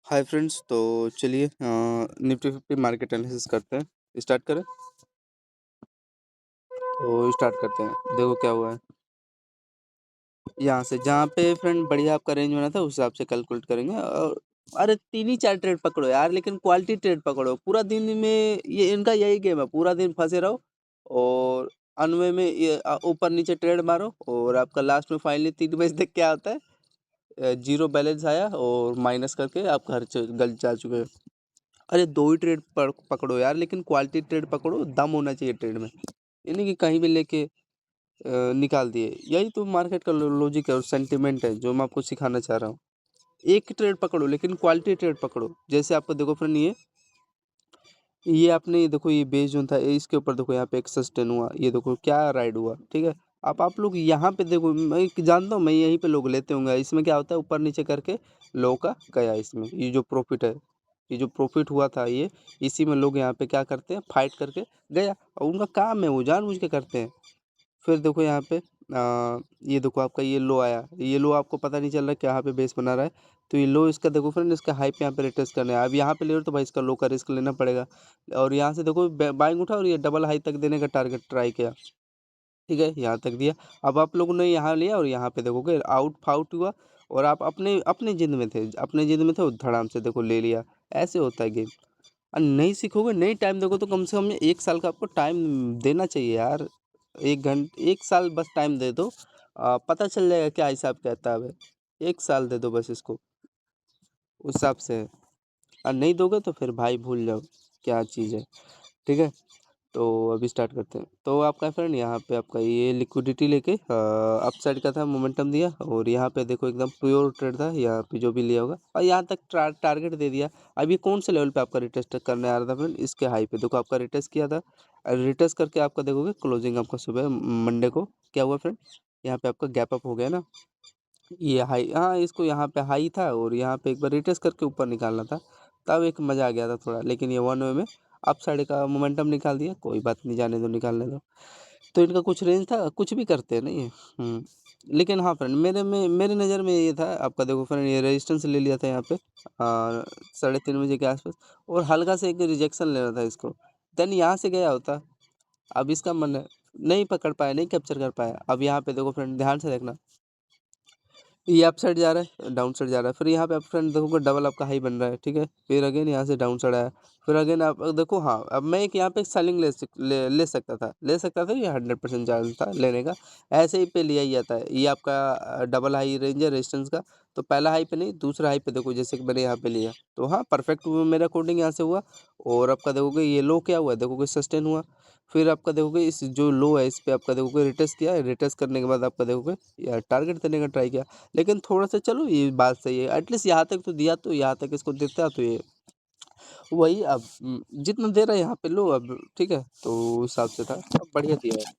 Hi friends, तो चलिए Nifty 50 market analysis करते हैं। स्टार्ट करें। तो स्टार्ट करते हैं। देखो क्या हुआ है यहाँ से, जहाँ पे फ्रेंड बढ़िया आपका रेंज बना था उस हिसाब से कैलकुलेट करेंगे। और अरे तीन ही चार ट्रेड पकड़ो यार, लेकिन क्वालिटी ट्रेड पकड़ो। पूरा दिन में ये इनका यही गेम है, पूरा दिन फंसे रहो और अनवे में ये ऊपर नीचे ट्रेड मारो और आपका लास्ट में फाइनली 3 बजे तक क्या होता है, जीरो बैलेंस आया और माइनस करके आप घर गल जा चुके हैं। अरे दो ही ट्रेड पकड़ो यार, लेकिन क्वालिटी ट्रेड पकड़ो, दम होना चाहिए ट्रेड में। ये नहीं कि कहीं भी लेके निकाल दिए। यही तो मार्केट का लॉजिक है और सेंटिमेंट है जो मैं आपको सिखाना चाह रहा हूँ। एक ट्रेड पकड़ो लेकिन क्वालिटी ट्रेड पकड़ो। जैसे आपको देखो फ्रेंड, ये आपने ये देखो, ये बेस जोन था, इसके ऊपर देखो यहाँ पे एक सस्टेन हुआ, ये देखो क्या राइड हुआ। ठीक है, आप लोग यहाँ पे देखो, मैं जानता हूँ, मैं यहीं पे लोग लेते होंगे। इसमें क्या होता है, ऊपर नीचे करके लो का गया इसमें, ये जो प्रॉफिट है, ये जो प्रॉफिट हुआ था, ये इसी में लोग यहाँ पे क्या करते हैं, फाइट करके गया। और उनका काम है, वो जानबूझ के करते हैं। फिर देखो यहाँ पे ये देखो आपका ये लो आया, ये लो आपको पता नहीं चल रहा कि यहाँ पे बेस बना रहा है। तो ये लो इसका देखो फ्रेंड, इसका हाई पे यहाँ पे रिटेस्ट करना है। अब यहाँ पे ले रहे हो तो भाई इसका लो का रिस्क लेना पड़ेगा। और यहाँ से देखो बाइंग उठा और ये डबल हाई तक देने का टारगेट ट्राई किया। ठीक है, यहाँ तक दिया। अब आप लोगों ने यहाँ लिया और यहाँ पे देखोगे आउट फाउट हुआ। और आप अपने अपने जिद में थे, अपने जिद में थे, धड़ाम से देखो ले लिया। ऐसे होता है गेम। और नहीं सीखोगे, नहीं टाइम देखो, तो कम से कम 1 साल का आपको टाइम देना चाहिए यार। 1 घंटे 1 साल बस टाइम दे दो, पता चल जाएगा क्या हिसाब कहता है। 1 साल दे दो बस इसको, उस हिसाब से है। और नहीं दोगे तो फिर भाई भूल जाओ क्या चीज़ है। ठीक है, तो अभी स्टार्ट करते हैं। तो आपका फ्रेंड यहाँ पे आपका ये लिक्विडिटी लेके अप साइड का था, मोमेंटम दिया। और यहाँ पे देखो एकदम प्योर ट्रेड था, यहाँ पे जो भी लिया होगा, और यहाँ तक टारगेट दे दिया। अब ये कौन से लेवल पे आपका रिटेस्ट करने आ रहा था फ्रेंड, इसके हाई पे देखो आपका रिटेस्ट किया था। रिटेस्ट करके आपका देखोगे क्लोजिंग आपका सुबह मंडे को क्या हुआ फ्रेंड, यहाँ पे आपका गैप अप हो गया ना। ये हाई, हाँ, इसको यहाँ पे हाई था और यहाँ पे एक बार रिटेस्ट करके ऊपर निकालना था, तब एक मज़ा आ गया था थोड़ा। लेकिन ये वन वे में अप साइड का मोमेंटम निकाल दिया, कोई बात नहीं, जाने दो, निकालने दो। तो इनका कुछ रेंज था, कुछ भी करते हैं नहीं है। लेकिन हाँ फ्रेंड, मेरे नज़र में ये था आपका, देखो फ्रेंड, ये रेजिस्टेंस ले लिया था यहाँ पे 3:30 बजे के आसपास। और हल्का से एक रिजेक्शन लेना था इसको, देन यहाँ से गया होता। अब इसका मन है, नहीं पकड़ पाया, नहीं कैप्चर कर पाया। अब यहाँ पे देखो फ्रेंड, ध्यान से देखना, ये अप साइड जा रहा है, डाउन साइड जा रहा है। फिर यहाँ पे आप फ्रेंड देखोगे डबल आपका हाई बन रहा है। ठीक है, फिर अगेन यहाँ से डाउन साइड आया। फिर अगेन आप देखो, हाँ, अब मैं एक यहाँ पे सेलिंग ले सकता था, ये 100% चांस था लेने का। ऐसे ही पे लिया ही जाता है। ये आपका डबल हाई रेंज है रेजिस्टेंस का। तो पहला हाई पे नहीं, दूसरा हाई पे देखो, जैसे कि मैंने यहाँ पे लिया, तो हाँ परफेक्ट मेरा कोडिंग यहाँ से हुआ। और आपका देखोगे ये लो क्या हुआ, देखोगे सस्टेन हुआ। फिर आपका देखोगे इस जो लो है, इस पे आपका देखोगे रिटेस्ट किया, रिटेस्ट करने के बाद आपका देखोगे या टारगेट देने का ट्राई किया। लेकिन थोड़ा सा चलो, ये बात सही है, एटलीस्ट यहाँ तक तो दिया, तो यहाँ तक इसको देता तो ये वही। अब जितना दे रहा है यहाँ पे लो अब। ठीक है, तो उस हिसाब से था, अब बढ़िया दिया है।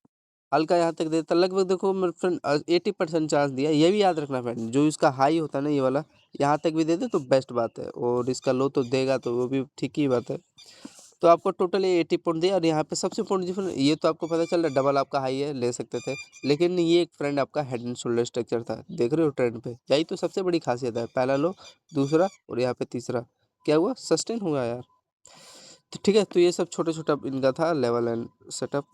हल्का यहाँ तक देता, लगभग देखो मेरे फ्रेंड 80% चांस दिया। ये भी याद रखना फ्रेंड, जो इसका हाई होता है ना, ये वाला, यहाँ तक भी दे दे तो बेस्ट बात है। और इसका लो तो देगा तो वो भी ठीक ही बात है। तो आपको टोटल ये 80 पॉइंट दिया। और यहाँ पे सबसे पॉइंट डिफरेंस, ये तो आपको पता चल रहा है डबल आपका हाई है, ले सकते थे। लेकिन ये एक फ्रेंड आपका हेड एंड शोल्डर स्ट्रक्चर था, देख रहे हो ट्रेंड पे, यही तो सबसे बड़ी खासियत है। पहला लो, दूसरा और यहाँ पे तीसरा क्या हुआ, सस्टेन हुआ यार। तो ठीक है, तो ये सब छोटे छोटा इनका था लेवल एंड सेटअप।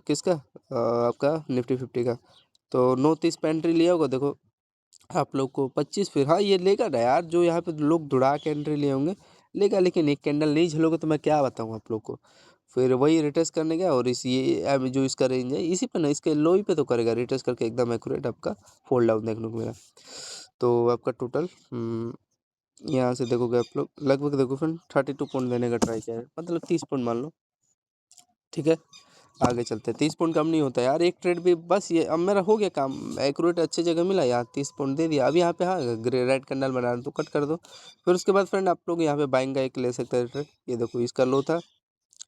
किसका, आपका निफ्टी 50 का। तो 9:30 पे एंट्री लिया होगा देखो आप लोग को 25। फिर हाँ, ये लेगा ना यार, जो यहाँ पे लोग दुड़ा के एंट्री लिए होंगे, लेगा। लेकिन एक कैंडल नहीं झलोगे तो मैं क्या बताऊँ आप लोग को। फिर वही रिटेस्ट करने गया और इस ये जो इसका रेंज है, इसी पे ना, इसके लो ही पे तो करेगा रिटेस्ट करके, एकदम एक्यूरेट आपका फोल्ड डाउन देखने को मिला। तो आपका टोटल यहाँ से देखोगे आप लोग, लगभग देखो फ्रेंड 32 पॉइंट देने का ट्राई किया है, मतलब 30 पॉइंट मान लो। ठीक है, आगे चलते हैं। 30 पॉइंट कम नहीं होता यार, एक ट्रेड भी बस। ये अब मेरा हो गया काम, एक्यूरेट अच्छी जगह मिला, यहाँ 30 पॉइंट दे दिया। अब यहाँ पे हाँ ग्रे रेड कैंडल बना रहा तो कट कर दो। फिर उसके बाद फ्रेंड आप लोग यहाँ पे बाइंग का एक ले सकते हैं ट्रेड। ये देखो इसका लो था,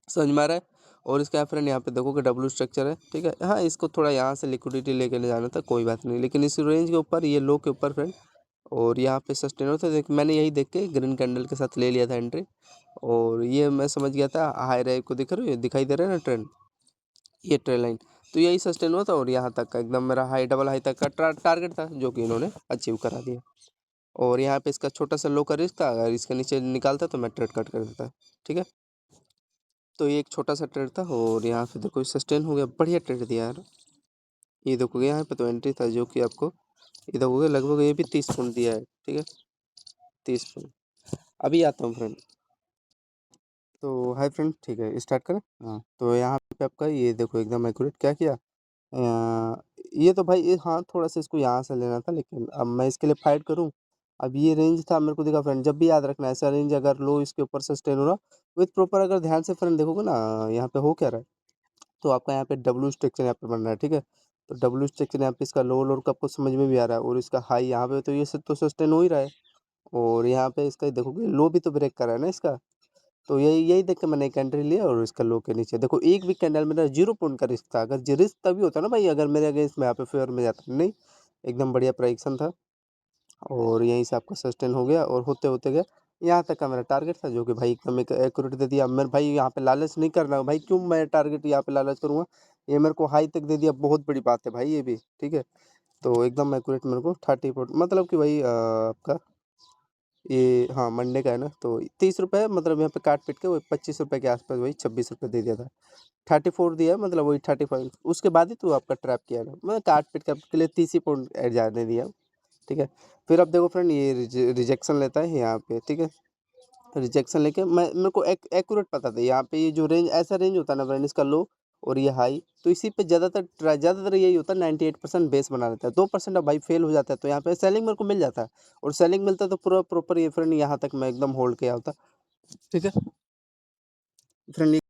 समझ में आ रहा है। और इसका फ्रेंड यहाँ पे देखो कि डब्ल्यू स्ट्रक्चर है। ठीक है, हाँ, इसको थोड़ा यहाँ से लिक्विडिटी लेके ले जाना था, कोई बात नहीं। लेकिन इस रेंज के ऊपर, ये लो के ऊपर फ्रेंड, और यहाँ पे सस्टेन होता है, मैंने यही देख के ग्रीन कैंडल के साथ ले लिया था एंट्री। और ये मैं समझ गया था हाई राइट को, दिख रहे हो, दिखाई दे रहा है ना ट्रेंड, ये ट्रेल लाइन। तो यही सस्टेन हुआ था और यहाँ तक का एकदम मेरा हाई, डबल हाई तक का टारगेट था, जो कि इन्होंने अचीव करा दिया। और यहाँ पे इसका छोटा-सा लो का रिस्क था, अगर इसके नीचे निकालता तो मैं ट्रेड कट कर देता, ठीक है? तो ये एक छोटा-सा ट्रेड था और यहाँ पे देखो सस्टेन हो गया, बढ़िया ट्रेड दिया यार। ये देखोगे यहाँ पे तो एंट्री था जो कि आपको ये देखोगे लगभग ये भी 30 पॉइंट दिया है, ठीक है? 30 पॉइंट। अभी आता हूँ फ्रेंड। तो हाय फ्रेंड, ठीक है स्टार्ट करें? हाँ, तो यहाँ पे आपका ये देखो एकदम एक्यूरेट क्या किया ये तो भाई हाँ, थोड़ा-सा इसको यहाँ से लेना था लेकिन अब मैं इसके लिए फाइट करूँ। अब ये रेंज था मेरे को दिखा फ्रेंड, जब भी याद रखना ऐसा रेंज अगर लो इसके ऊपर सस्टेन हो रहा विथ प्रॉपर अगर ध्यान से फ्रेंड देखोगे ना यहाँ पे हो क्या रहा है, तो आपका यहाँ पे डब्ल्यू स्ट्रक्चर यहाँ पे बन रहा है, ठीक है? तो डब्ल्यू स्ट्रक्चर यहाँ पे इसका लो लोड का आपको समझ में भी आ रहा है और इसका हाई यहाँ पे तो ये सब तो सस्टेन हो ही रहा है और यहाँ पे इसका देखोगे लो भी तो ब्रेक कर रहा है ना इसका। तो यही यही देख के मैंने एक एंट्री लिया और इसका लो के नीचे देखो एक भी कैंडल मेरा 0 पॉइंट का रिस्क था। अगर जो रिस्क तभी होता ना भाई अगर मेरे अगेंस्ट में यहाँ पे फेवर में जाता, नहीं एकदम बढ़िया प्राइक्सन था और यहीं से आपका सस्टेन हो गया और होते-होते गया यहाँ तक का मेरा टारगेट था जो कि भाई एकदम एक एक्यूरेट दे दिया। मैं भाई यहाँ पे लालच नहीं कर रहा हूँ भाई, क्यों मैं टारगेट यहाँ पे लालच करूँगा? ये मेरे को हाई तक दे दिया, बहुत बड़ी बात है भाई ये भी, ठीक है? तो एकदम एक्यूरेट मेरे को 30 पॉइंट मतलब कि भाई आपका ये हाँ, मंडे का है ना, तो ₹30 मतलब यहाँ पे काट-पीट के वही ₹25 के आस-पास वही ₹26 दे दिया था। 34 दिया है मतलब वही 35 उसके बाद ही तो आपका ट्रैप किया है ना, मतलब काट-पीट के आपके लिए 30 ही पॉइंट ऐड जाने दिया, ठीक है? फिर अब देखो फ्रेंड ये रिजेक्शन लेता है यहाँ पे, ठीक है? रिजेक्शन लेके मैं मेरे को एक्यूरेट पता था यहाँ पे ये जो रेंज ऐसा रेंज होता है ना फ्रेंड इसका लो और ये हाई, तो इसी पे ज़्यादातर यही होता है 98% बेस बना रहता है, 2% अब भाई फेल हो जाता है तो यहाँ पे सेलिंग मेरे को मिल जाता है और सेलिंग मिलता है तो पूरा प्रॉपर ये फ्रेंड यहाँ तक मैं एकदम होल्ड किया होता, ठीक है? फ्रेंड